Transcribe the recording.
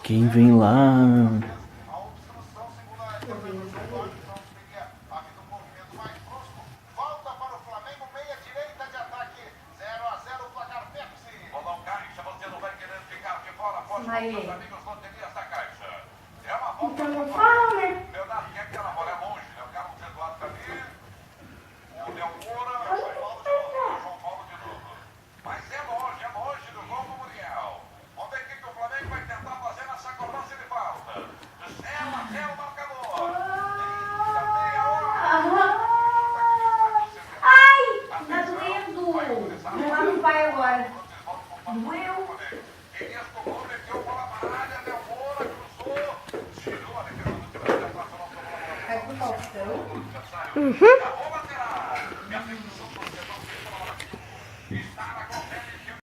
Quem vem lá? Aí. Então não fala, né? Ai, tá doendo. Lá no pai agora. Doeu. Vai pro Faustão. Uhum.